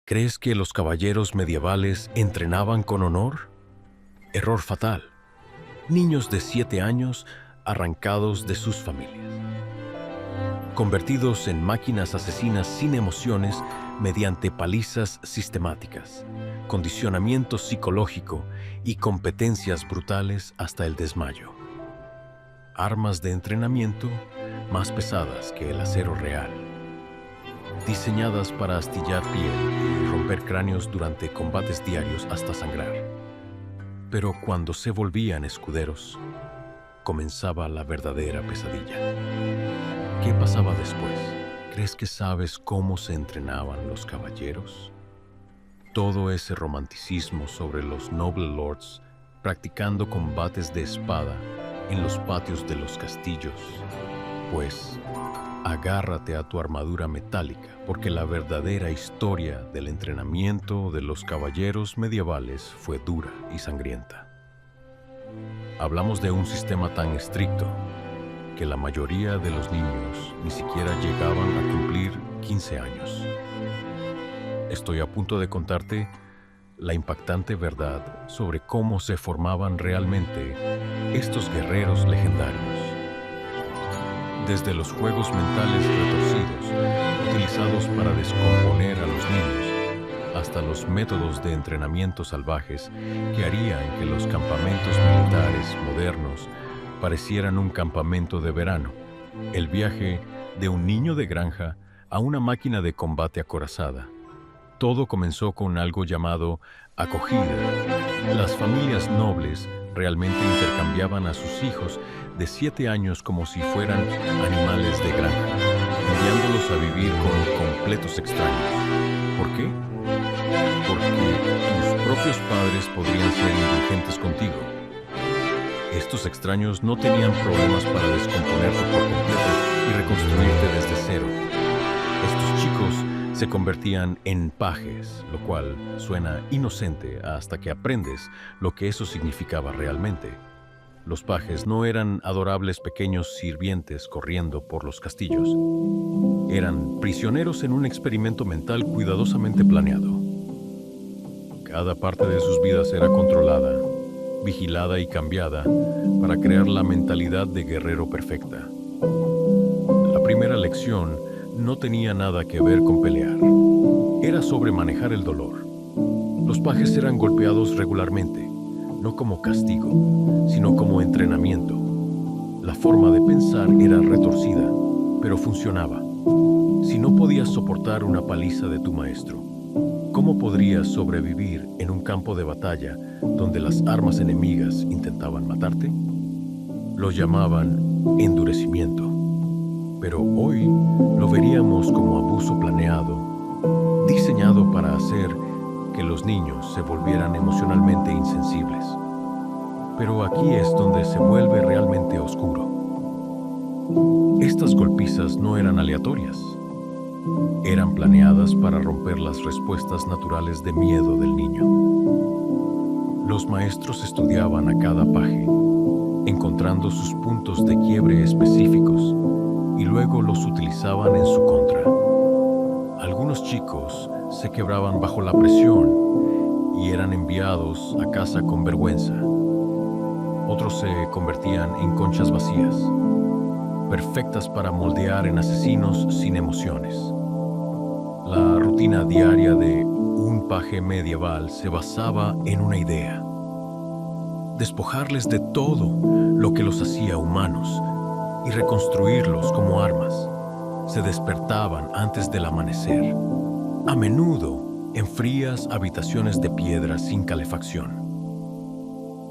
¿Crees que los caballeros medievales entrenaban con honor? Error fatal. Niños de 7 años arrancados de sus familias, convertidos en máquinas asesinas sin emociones mediante palizas sistemáticas, condicionamiento psicológico y competencias brutales hasta el desmayo. Armas de entrenamiento más pesadas que el acero real, diseñadas para astillar piel y romper cráneos durante combates diarios hasta sangrar. Pero cuando se volvían escuderos, comenzaba la verdadera pesadilla. ¿Qué pasaba después? ¿Crees que sabes cómo se entrenaban los caballeros? Todo ese romanticismo sobre los noble lords practicando combates de espada en los patios de los castillos. Pues, agárrate a tu armadura metálica, porque la verdadera historia del entrenamiento de los caballeros medievales fue dura y sangrienta. Hablamos de un sistema tan estricto que la mayoría de los niños ni siquiera llegaban a cumplir 15 años. Estoy a punto de contarte la impactante verdad sobre cómo se formaban realmente estos guerreros legendarios. Desde los juegos mentales retorcidos, utilizados para descomponer a los niños, hasta los métodos de entrenamiento salvajes que harían que los campamentos militares modernos parecieran un campamento de verano. El viaje de un niño de granja a una máquina de combate acorazada. Todo comenzó con algo llamado acogida. Las familias nobles realmente intercambiaban a sus hijos de 7 años como si fueran animales de granja, enviándolos a vivir con completos extraños. ¿Por qué? Porque tus propios padres podrían ser indulgentes contigo. Estos extraños no tenían problemas para descomponerte por completo y reconstruirte desde cero. Estos chicos se convertían en pajes, lo cual suena inocente hasta que aprendes lo que eso significaba realmente. Los pajes no eran adorables pequeños sirvientes corriendo por los castillos. Eran prisioneros en un experimento mental cuidadosamente planeado. Cada parte de sus vidas era controlada, vigilada y cambiada para crear la mentalidad de guerrero perfecta. La primera lección no tenía nada que ver con pelear. Era sobre manejar el dolor. Los pajes eran golpeados regularmente, no como castigo, sino como entrenamiento. La forma de pensar era retorcida, pero funcionaba. Si no podías soportar una paliza de tu maestro, ¿cómo podrías sobrevivir en un campo de batalla donde las armas enemigas intentaban matarte? Lo llamaban endurecimiento. Pero hoy lo veríamos como abuso planeado, diseñado para hacer que los niños se volvieran emocionalmente insensibles. Pero aquí es donde se vuelve realmente oscuro. Estas golpizas no eran aleatorias. Eran planeadas para romper las respuestas naturales de miedo del niño. Los maestros estudiaban a cada paje, encontrando sus puntos de quiebre específicos, y luego los utilizaban en su contra. Algunos chicos se quebraban bajo la presión y eran enviados a casa con vergüenza. Otros se convertían en conchas vacías, perfectas para moldear en asesinos sin emociones. La rutina diaria de un paje medieval se basaba en una idea: despojarles de todo lo que los hacía humanos y reconstruirlos como armas. Se despertaban antes del amanecer, a menudo en frías habitaciones de piedra sin calefacción.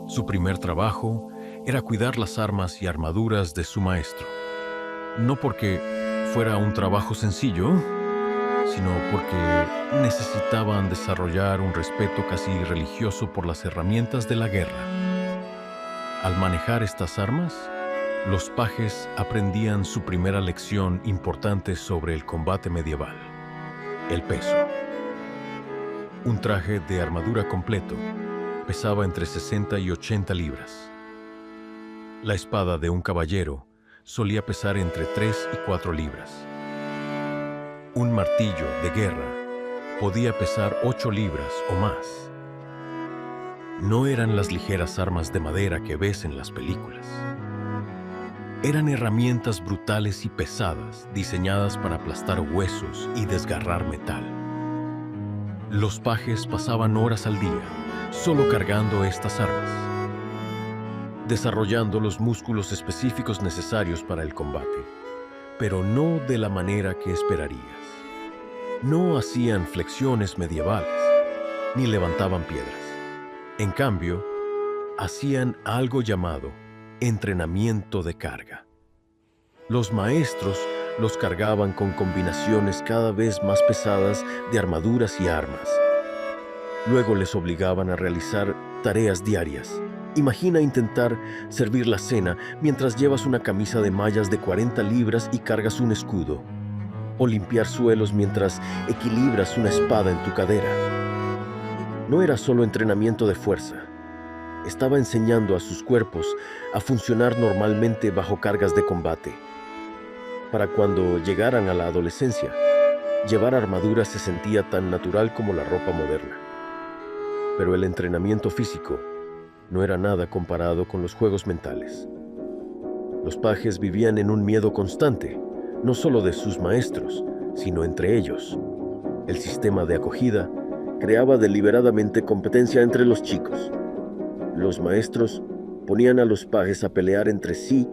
Su primer trabajo era cuidar las armas y armaduras de su maestro. No porque fuera un trabajo sencillo, sino porque necesitaban desarrollar un respeto casi religioso por las herramientas de la guerra. Al manejar estas armas, los pajes aprendían su primera lección importante sobre el combate medieval: el peso. Un traje de armadura completo pesaba entre 60 y 80 libras. La espada de un caballero solía pesar entre 3 y 4 libras. Un martillo de guerra podía pesar 8 libras o más. No eran las ligeras armas de madera que ves en las películas. Eran herramientas brutales y pesadas, diseñadas para aplastar huesos y desgarrar metal. Los pajes pasaban horas al día, solo cargando estas armas, desarrollando los músculos específicos necesarios para el combate, pero no de la manera que esperarías. No hacían flexiones medievales, ni levantaban piedras. En cambio, hacían algo llamado entrenamiento de carga. Los maestros los cargaban con combinaciones cada vez más pesadas de armaduras y armas. Luego les obligaban a realizar tareas diarias. Imagina intentar servir la cena mientras llevas una camisa de mallas de 40 libras y cargas un escudo, o limpiar suelos mientras equilibras una espada en tu cadera. No era solo entrenamiento de fuerza. Estaba enseñando a sus cuerpos a funcionar normalmente bajo cargas de combate. Para cuando llegaran a la adolescencia, llevar armadura se sentía tan natural como la ropa moderna. Pero el entrenamiento físico no era nada comparado con los juegos mentales. Los pajes vivían en un miedo constante, no solo de sus maestros, sino entre ellos. El sistema de acogida creaba deliberadamente competencia entre los chicos. Los maestros ponían a los pajes a pelear entre sí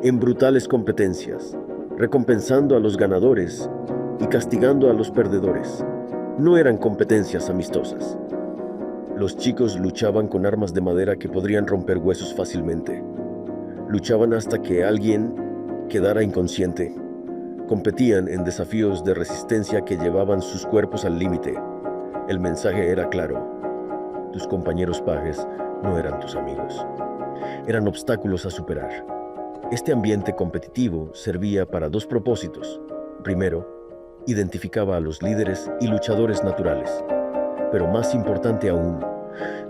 en brutales competencias, recompensando a los ganadores y castigando a los perdedores. No eran competencias amistosas. Los chicos luchaban con armas de madera que podrían romper huesos fácilmente. Luchaban hasta que alguien quedara inconsciente. Competían en desafíos de resistencia que llevaban sus cuerpos al límite. El mensaje era claro: tus compañeros pajes no eran tus amigos. Eran obstáculos a superar. Este ambiente competitivo servía para dos propósitos. Primero, identificaba a los líderes y luchadores naturales. Pero más importante aún,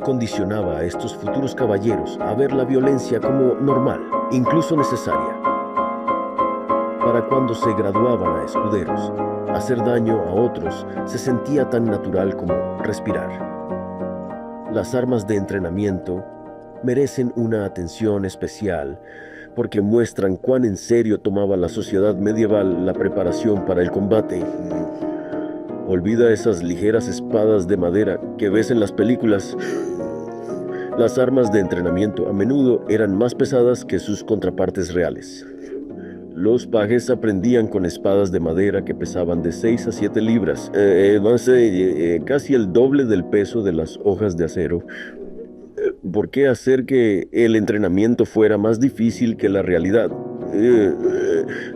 condicionaba a estos futuros caballeros a ver la violencia como normal, incluso necesaria. Para cuando se graduaban a escuderos, hacer daño a otros se sentía tan natural como respirar. Las armas de entrenamiento merecen una atención especial porque muestran cuán en serio tomaba la sociedad medieval la preparación para el combate. Olvida esas ligeras espadas de madera que ves en las películas. Las armas de entrenamiento a menudo eran más pesadas que sus contrapartes reales. Los pajes aprendían con espadas de madera que pesaban de 6 a 7 libras, casi el doble del peso de las hojas de acero. ¿Por qué hacer que el entrenamiento fuera más difícil que la realidad?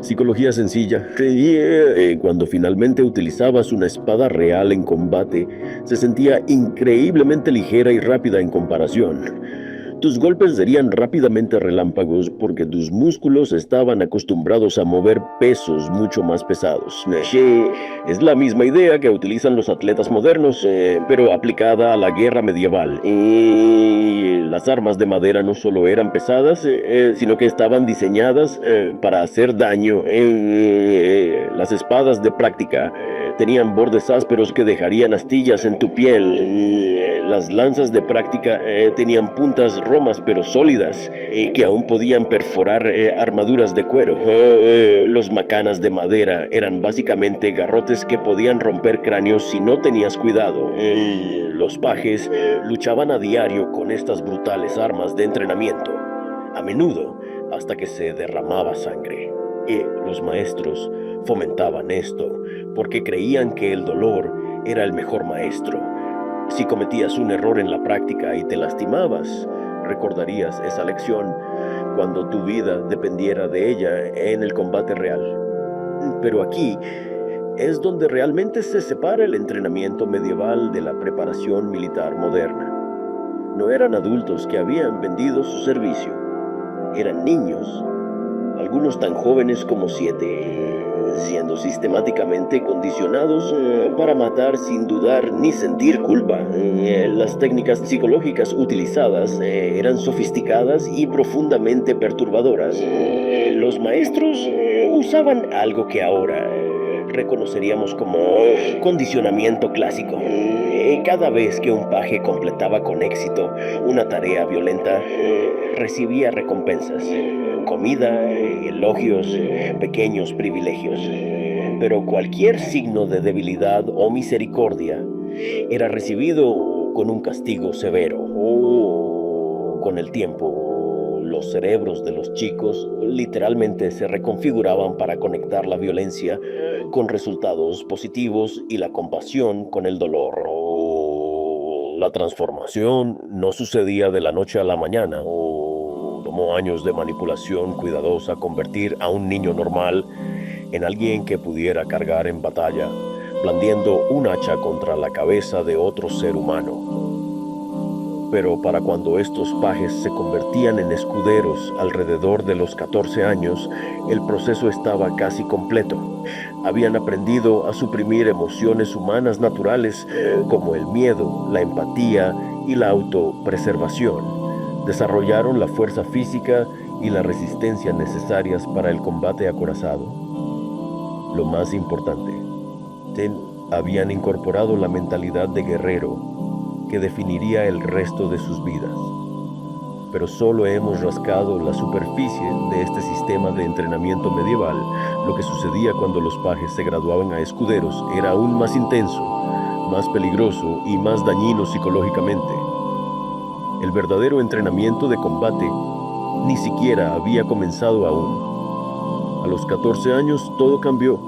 Psicología sencilla. Cuando finalmente utilizabas una espada real en combate, se sentía increíblemente ligera y rápida en comparación. Tus golpes serían rápidamente relámpagos porque tus músculos estaban acostumbrados a mover pesos mucho más pesados. Es la misma idea que utilizan los atletas modernos, pero aplicada a la guerra medieval. Las armas de madera no solo eran pesadas, sino que estaban diseñadas para hacer daño. Las espadas de práctica tenían bordes ásperos que dejarían astillas en tu piel. Las lanzas de práctica tenían puntas romas pero sólidas que aún podían perforar armaduras de cuero. Los macanas de madera eran básicamente garrotes que podían romper cráneos si no tenías cuidado. Los pajes luchaban a diario con estas brutales armas de entrenamiento, a menudo hasta que se derramaba sangre. Los maestros fomentaban esto porque creían que el dolor era el mejor maestro. Si cometías un error en la práctica y te lastimabas, recordarías esa lección cuando tu vida dependiera de ella en el combate real. Pero aquí es donde realmente se separa el entrenamiento medieval de la preparación militar moderna. No eran adultos que habían vendido su servicio, eran niños, algunos tan jóvenes como 7, siendo sistemáticamente condicionados para matar sin dudar ni sentir culpa. Las técnicas psicológicas utilizadas eran sofisticadas y profundamente perturbadoras. Los maestros usaban algo que ahora reconoceríamos como condicionamiento clásico. Cada vez que un paje completaba con éxito una tarea violenta, recibía recompensas, comida, elogios, pequeños privilegios. Pero cualquier signo de debilidad o misericordia era recibido con un castigo severo. Con el tiempo, los cerebros de los chicos literalmente se reconfiguraban para conectar la violencia con resultados positivos y la compasión con el dolor. La transformación no sucedía de la noche a la mañana. Tomó años de manipulación cuidadosa convertir a un niño normal en alguien que pudiera cargar en batalla, blandiendo un hacha contra la cabeza de otro ser humano. Pero para cuando estos pajes se convertían en escuderos alrededor de los 14 años, el proceso estaba casi completo. Habían aprendido a suprimir emociones humanas naturales como el miedo, la empatía y la autopreservación. Desarrollaron la fuerza física y la resistencia necesarias para el combate acorazado. Lo más importante, habían incorporado la mentalidad de guerrero que definiría el resto de sus vidas. Pero solo hemos rascado la superficie de este sistema de entrenamiento medieval. Lo que sucedía cuando los pajes se graduaban a escuderos era aún más intenso, más peligroso y más dañino psicológicamente. El verdadero entrenamiento de combate ni siquiera había comenzado aún. A los 14 años todo cambió.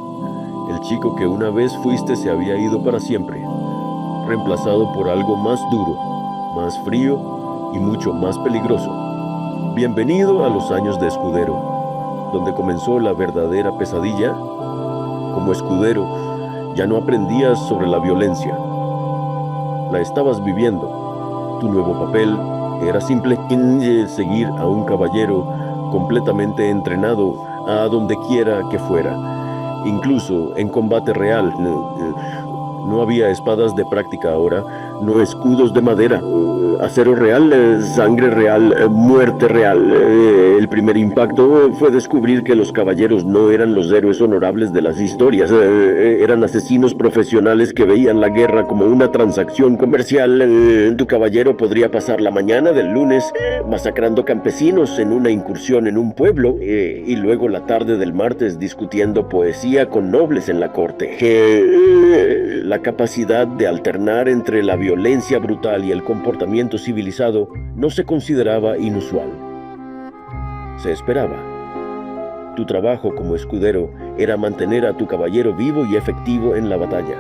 El chico que una vez fuiste se había ido para siempre, reemplazado por algo más duro, más frío y mucho más peligroso. Bienvenido a los años de escudero, donde comenzó la verdadera pesadilla. Como escudero, ya no aprendías sobre la violencia. La estabas viviendo. Tu nuevo papel era simplemente seguir a un caballero completamente entrenado a donde quiera que fuera, incluso en combate real. No había espadas de práctica ahora, no escudos de madera, acero real, sangre real, muerte real. El primer impacto fue descubrir que los caballeros no eran los héroes honorables de las historias, eran asesinos profesionales que veían la guerra como una transacción comercial. Tu caballero podría pasar la mañana del lunes masacrando campesinos en una incursión en un pueblo y luego la tarde del martes discutiendo poesía con nobles en la corte. La capacidad de alternar entre la violencia brutal y el comportamiento civilizado no se consideraba inusual. Se esperaba. Tu trabajo como escudero era mantener a tu caballero vivo y efectivo en la batalla.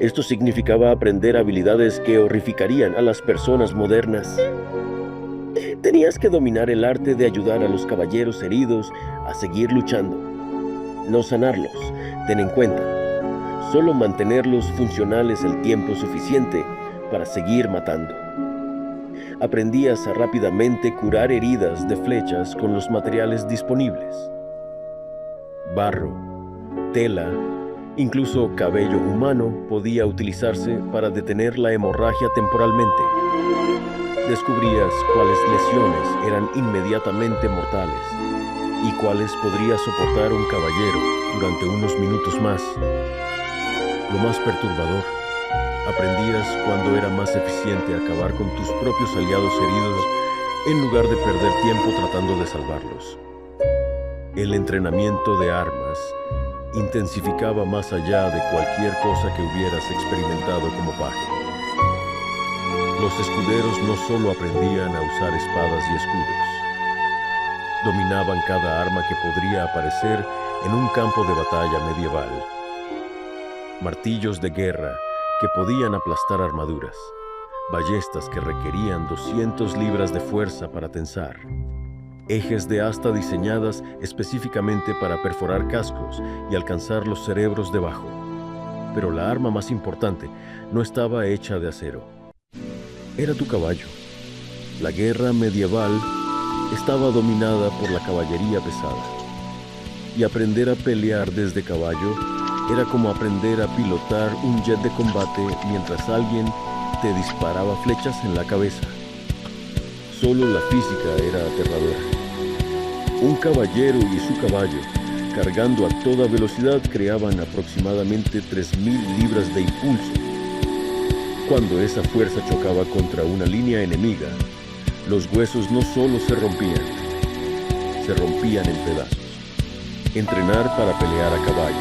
Esto significaba aprender habilidades que horrificarían a las personas modernas. Tenías que dominar el arte de ayudar a los caballeros heridos a seguir luchando. No sanarlos, ten en cuenta. Solo mantenerlos funcionales el tiempo suficiente para seguir matando. Aprendías a rápidamente curar heridas de flechas con los materiales disponibles. Barro, tela, incluso cabello humano podía utilizarse para detener la hemorragia temporalmente. Descubrías cuáles lesiones eran inmediatamente mortales y cuáles podría soportar un caballero durante unos minutos más. Lo más perturbador, aprendías cuándo era más eficiente acabar con tus propios aliados heridos en lugar de perder tiempo tratando de salvarlos. El entrenamiento de armas intensificaba más allá de cualquier cosa que hubieras experimentado como paje. Los escuderos no solo aprendían a usar espadas y escudos, dominaban cada arma que podría aparecer en un campo de batalla medieval. Martillos de guerra que podían aplastar armaduras, ballestas que requerían 200 libras de fuerza para tensar, ejes de asta diseñadas específicamente para perforar cascos y alcanzar los cerebros debajo. Pero la arma más importante no estaba hecha de acero. Era tu caballo. La guerra medieval estaba dominada por la caballería pesada. Y aprender a pelear desde caballo era como aprender a pilotar un jet de combate mientras alguien te disparaba flechas en la cabeza. Solo la física era aterradora. Un caballero y su caballo cargando a toda velocidad, creaban aproximadamente 3.000 libras de impulso. Cuando esa fuerza chocaba contra una línea enemiga, los huesos no solo se rompían en pedazos. Entrenar para pelear a caballo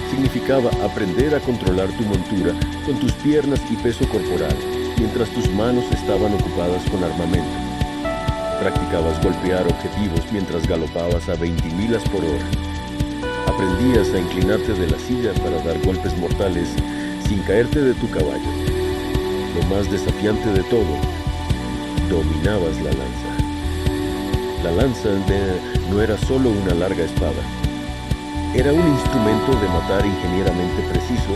significaba aprender a controlar tu montura con tus piernas y peso corporal, mientras tus manos estaban ocupadas con armamento. Practicabas golpear objetivos mientras galopabas a 20 millas por hora. Aprendías a inclinarte de la silla para dar golpes mortales sin caerte de tu caballo. Lo más desafiante de todo, dominabas la lanza. La lanza no era solo una larga espada. Era un instrumento de matar ingenieramente preciso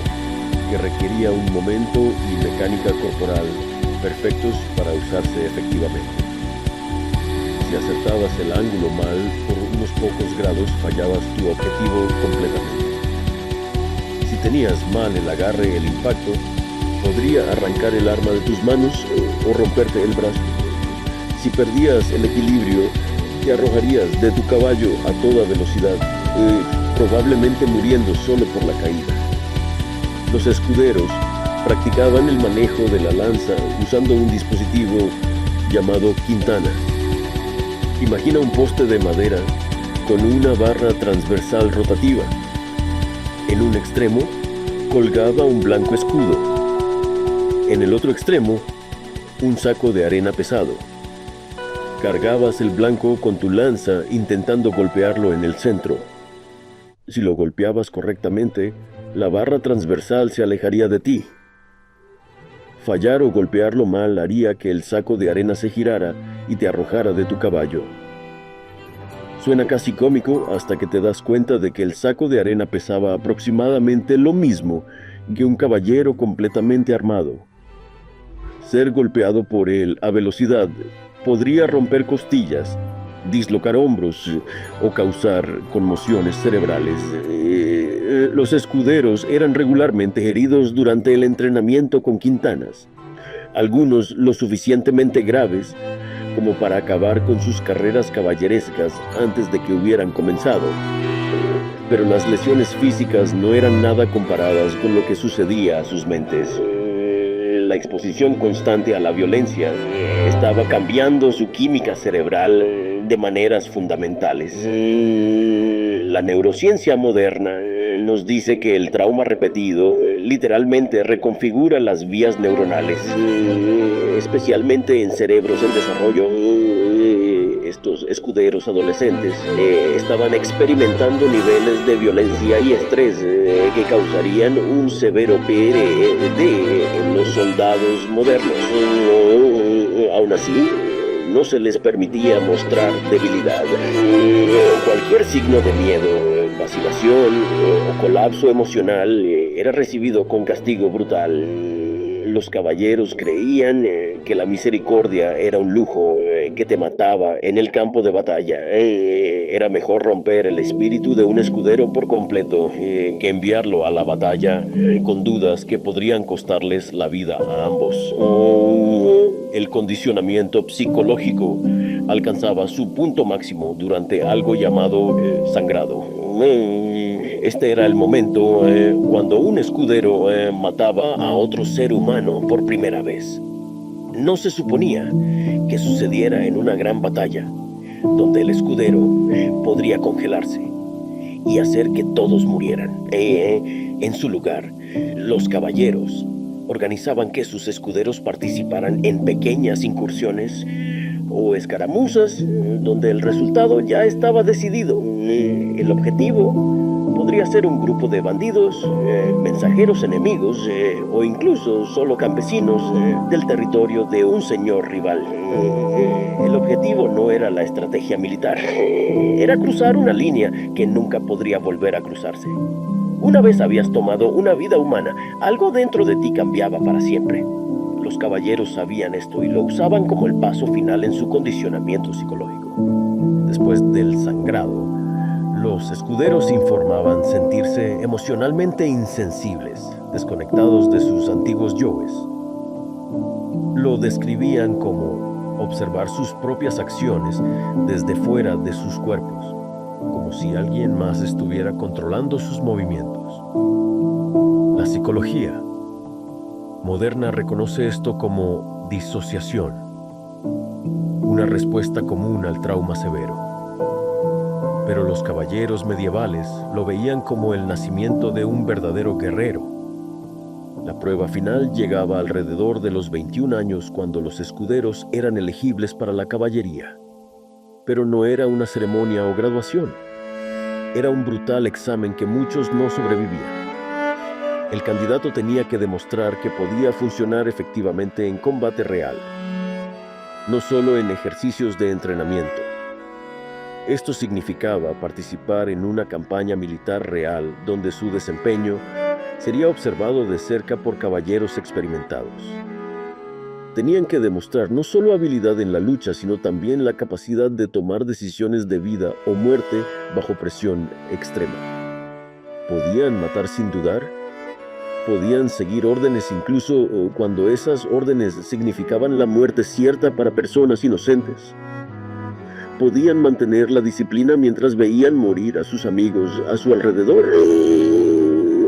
que requería un momento y mecánica corporal perfectos para usarse efectivamente. Si acertabas el ángulo mal por unos pocos grados, fallabas tu objetivo completamente. Si tenías mal el agarre, el impacto podría arrancar el arma de tus manos o romperte el brazo. Si perdías el equilibrio, te arrojarías de tu caballo a toda velocidad, probablemente muriendo solo por la caída. Los escuderos practicaban el manejo de la lanza usando un dispositivo llamado quintana. Imagina un poste de madera con una barra transversal rotativa. En un extremo colgaba un blanco escudo. En el otro extremo, un saco de arena pesado. Cargabas el blanco con tu lanza intentando golpearlo en el centro. Si lo golpeabas correctamente, la barra transversal se alejaría de ti. Fallar o golpearlo mal haría que el saco de arena se girara y te arrojara de tu caballo. Suena casi cómico hasta que te das cuenta de que el saco de arena pesaba aproximadamente lo mismo que un caballero completamente armado. Ser golpeado por él a velocidad podría romper costillas, dislocar hombros o causar conmociones cerebrales. Los escuderos eran regularmente heridos durante el entrenamiento con quintanas, algunos lo suficientemente graves como para acabar con sus carreras caballerescas antes de que hubieran comenzado. Pero las lesiones físicas no eran nada comparadas con lo que sucedía a sus mentes. La exposición constante a la violencia estaba cambiando su química cerebral de maneras fundamentales. La neurociencia moderna nos dice que el trauma repetido literalmente reconfigura las vías neuronales, especialmente en cerebros en desarrollo. Estos escuderos adolescentes estaban experimentando niveles de violencia y estrés que causarían un severo PTSD en los soldados modernos. Aún así, no se les permitía mostrar debilidad. Cualquier signo de miedo, vacilación o colapso emocional era recibido con castigo brutal. Los caballeros creían que la misericordia era un lujo que te mataba en el campo de batalla. Era mejor romper el espíritu de un escudero por completo que enviarlo a la batalla con dudas que podrían costarles la vida a ambos. El condicionamiento psicológico alcanzaba su punto máximo durante algo llamado sangrado. Este era el momento cuando un escudero mataba a otro ser humano por primera vez. No se suponía que sucediera en una gran batalla, donde el escudero podría congelarse y hacer que todos murieran. En su lugar, los caballeros organizaban que sus escuderos participaran en pequeñas incursiones o escaramuzas donde el resultado ya estaba decidido. El objetivo podría ser un grupo de bandidos, mensajeros enemigos o incluso solo campesinos del territorio de un señor rival. El objetivo no era la estrategia militar, era cruzar una línea que nunca podría volver a cruzarse. Una vez habías tomado una vida humana, algo dentro de ti cambiaba para siempre. Los caballeros sabían esto y lo usaban como el paso final en su condicionamiento psicológico. Después del sangrado, los escuderos informaban sentirse emocionalmente insensibles, desconectados de sus antiguos yoes. Lo describían como observar sus propias acciones desde fuera de sus cuerpos. como si alguien más estuviera controlando sus movimientos. La psicología moderna reconoce esto como disociación, una respuesta común al trauma severo. Pero los caballeros medievales lo veían como el nacimiento de un verdadero guerrero. La prueba final llegaba alrededor de los 21 años, cuando los escuderos eran elegibles para la caballería. Pero no era una ceremonia o graduación. Era un brutal examen que muchos no sobrevivían. El candidato tenía que demostrar que podía funcionar efectivamente en combate real, no solo en ejercicios de entrenamiento. Esto significaba participar en una campaña militar real donde su desempeño sería observado de cerca por caballeros experimentados. Tenían que demostrar no solo habilidad en la lucha, sino también la capacidad de tomar decisiones de vida o muerte bajo presión extrema. ¿Podían matar sin dudar? ¿Podían seguir órdenes incluso cuando esas órdenes significaban la muerte cierta para personas inocentes? ¿Podían mantener la disciplina mientras veían morir a sus amigos a su alrededor?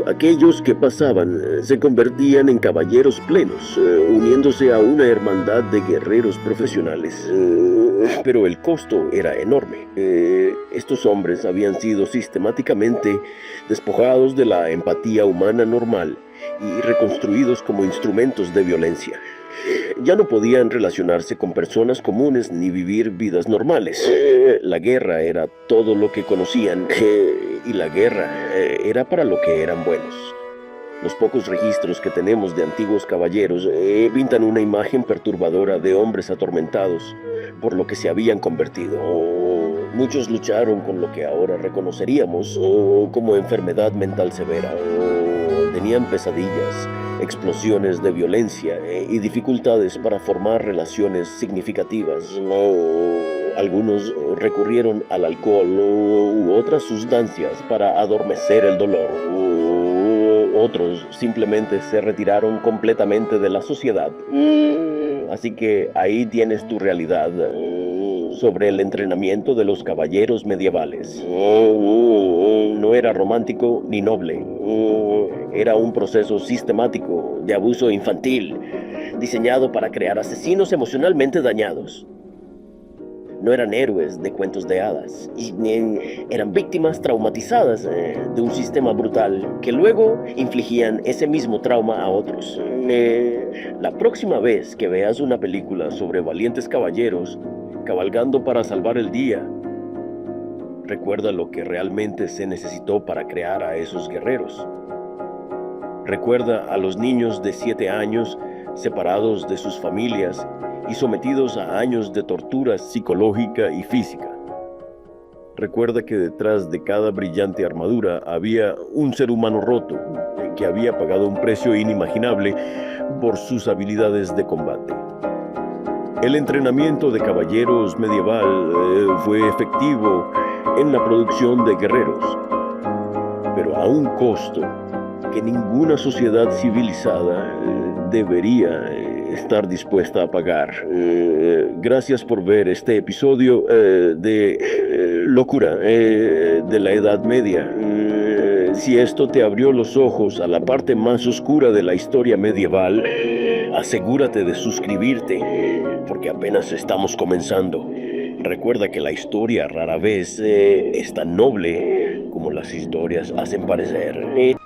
Aquellos que pasaban se convertían en caballeros plenos, uniéndose a una hermandad de guerreros profesionales. Pero el costo era enorme. Estos hombres habían sido sistemáticamente despojados de la empatía humana normal y reconstruidos como instrumentos de violencia. Ya no podían relacionarse con personas comunes ni vivir vidas normales. La guerra era todo lo que conocían, y la guerra era para lo que eran buenos. Los pocos registros que tenemos de antiguos caballeros pintan una imagen perturbadora de hombres atormentados por lo que se habían convertido. Muchos lucharon con lo que ahora reconoceríamos como enfermedad mental severa. Tenían pesadillas, explosiones de violencia y dificultades para formar relaciones significativas. Algunos recurrieron al alcohol u otras sustancias para adormecer el dolor. Otros simplemente se retiraron completamente de la sociedad. Así que ahí tienes tu realidad sobre el entrenamiento de los caballeros medievales. No era romántico ni noble. Era un proceso sistemático de abuso infantil, diseñado para crear asesinos emocionalmente dañados. No eran héroes de cuentos de hadas, eran víctimas traumatizadas de un sistema brutal que luego infligían ese mismo trauma a otros. La próxima vez que veas una película sobre valientes caballeros cabalgando para salvar el día, recuerda lo que realmente se necesitó para crear a esos guerreros. Recuerda a los niños de 7 años separados de sus familias y sometidos a años de tortura psicológica y física. Recuerda que detrás de cada brillante armadura había un ser humano roto que había pagado un precio inimaginable por sus habilidades de combate. El entrenamiento de caballeros medieval fue efectivo en la producción de guerreros, pero a un costo que ninguna sociedad civilizada debería estar dispuesta a pagar. Gracias por ver este episodio de Locura de la Edad Media. Si esto te abrió los ojos a la parte más oscura de la historia medieval, asegúrate de suscribirte, porque apenas estamos comenzando. Recuerda que la historia rara vez es tan noble como las historias hacen parecer.